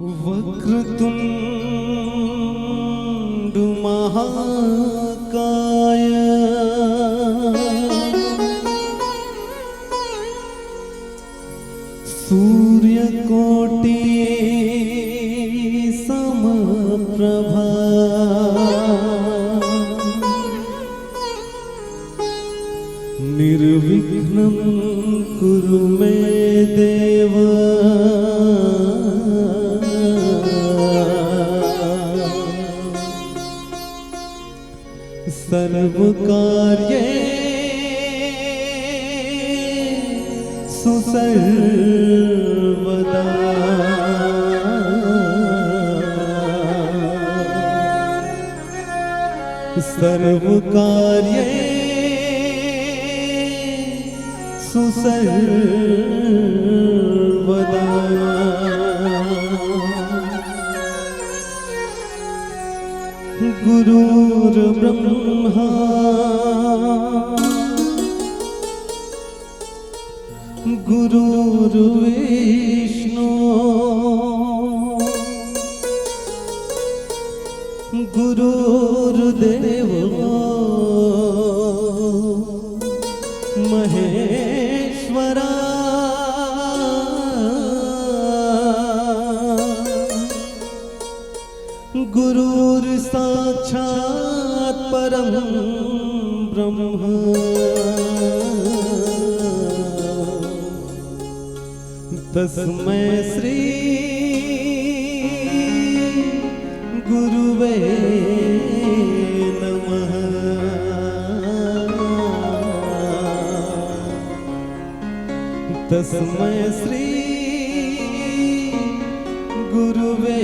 वक्रतुंड महाकाय सूर्यकोटि समप्रभा निर्विघ्नं कुरु मे देव सर्वकार्येषु सर्वदा सर्वकार्येषु सर्वदा गुरुर्ब्रह्मा गुरुर्विष्णु गुरुर्देवो महेश्वरा गुरुर्साक्षात् परं ब्रह्म तस्मै श्री गुरुवे नमः। तस्मै श्री गुरुवे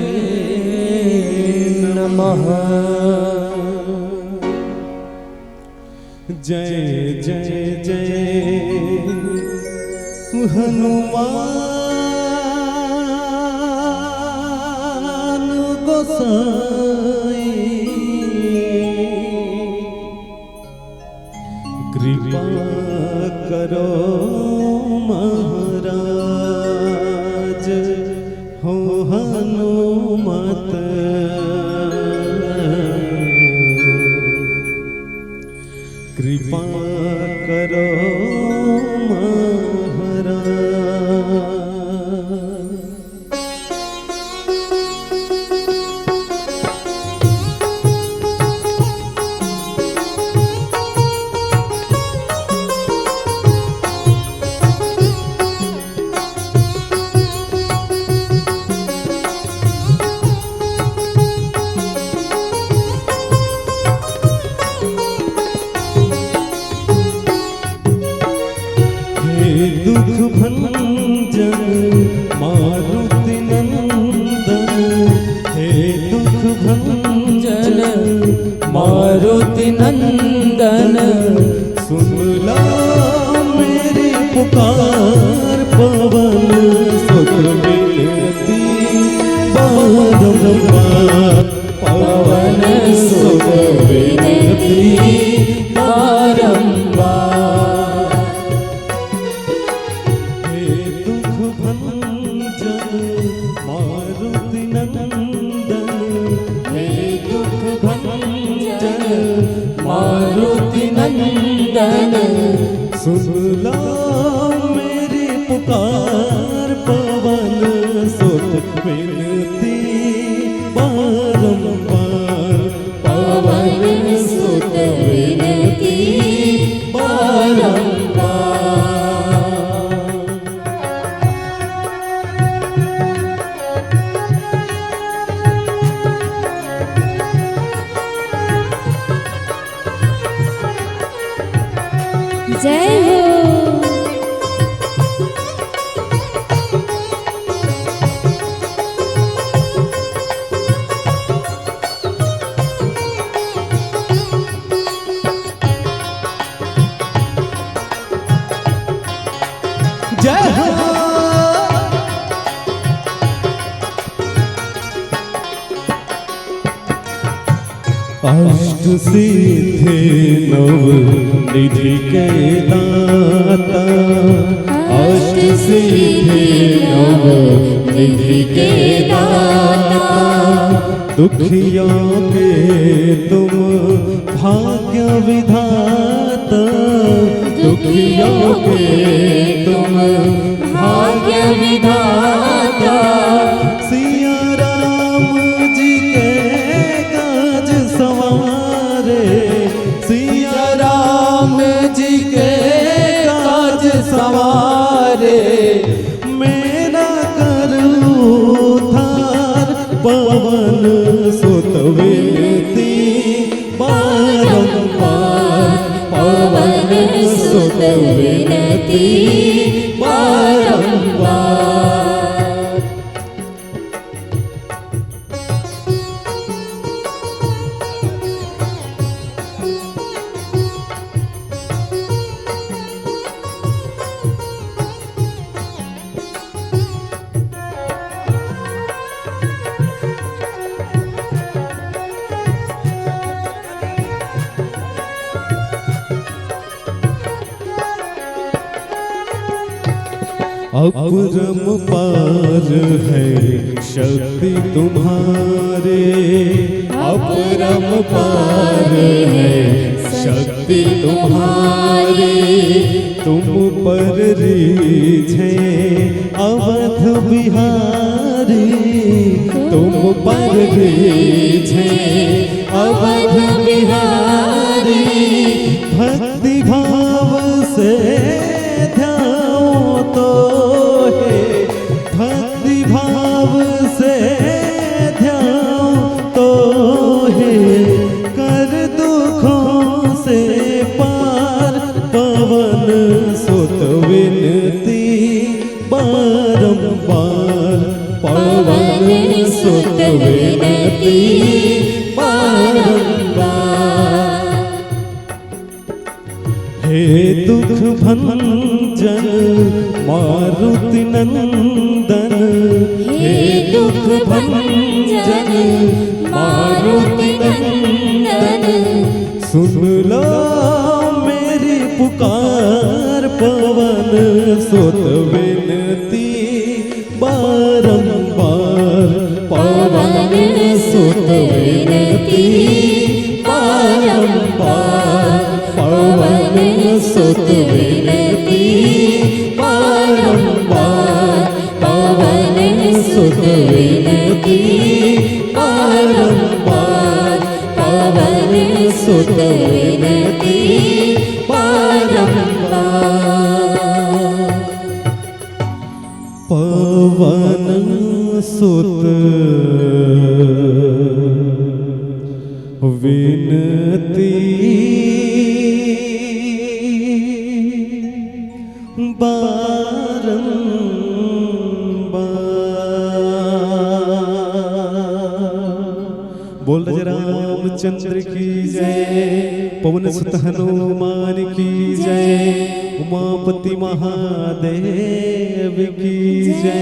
नमः। जय जय जय हनुमान गोसाई कृपा करो महाराज हो हनुमत कृपा करो महाराज। दुख भंजन मारुति नंदन हे दुख भंजन मारुति नंदन सुन ला मेरी पुकार पवन सुत विनती बारंबार पवन सुत विनती बारंबार। मारुति नंदन हे दुख भंजन मारुति नंदन सुन ला मेरी पुकार पवन सुत विनती बारंबार पवन सुत विनती बारंबार। जय हो जय हो अष्ट सिद्धि नव निधि के दाता, अष्ट सिद्धि नव निधि के दाता। दुखियों के तुम भाग्य विधाता, दुखियों के तुम भाग्य विधाता। सिया राम जी के काज सवारे, सिया राम जी के काज सवारे। मेरा करूँ थार पवन सुत विनती बारंबार, पवन सुत विनती बारंबार। अपरम पार है शक्ति तुम्हारे, अपरम पार है शक्ति तुम्हारे। तुम पर रीझे अवध बिहारी, तुम पर रीझे अवध बिहारी। भक्ति भाव से ध्याओ तो है, भक्ति भाव से ध्याओ तो है। कर दुखों से पार पवन सुत विनती बारंबार, पवन सुत विनती बारंबार। हे दुख भंजन मारुति नंदन, हे दुख भंजन मारुति नंदन। सुन लो मेरी पुकार पवन सुत विनती बारंबार, पवन सुत विनती बारंबार, पवन सुत विनती बारंबार, पवन सुत विनती बारंबार, पवन सुत विनती बारंबार। पवन सुत विनती बारंबार। बोल रहे रामचंद्र की जय, पवन सुत हनुमान की जय, उमापति महादेव की जय।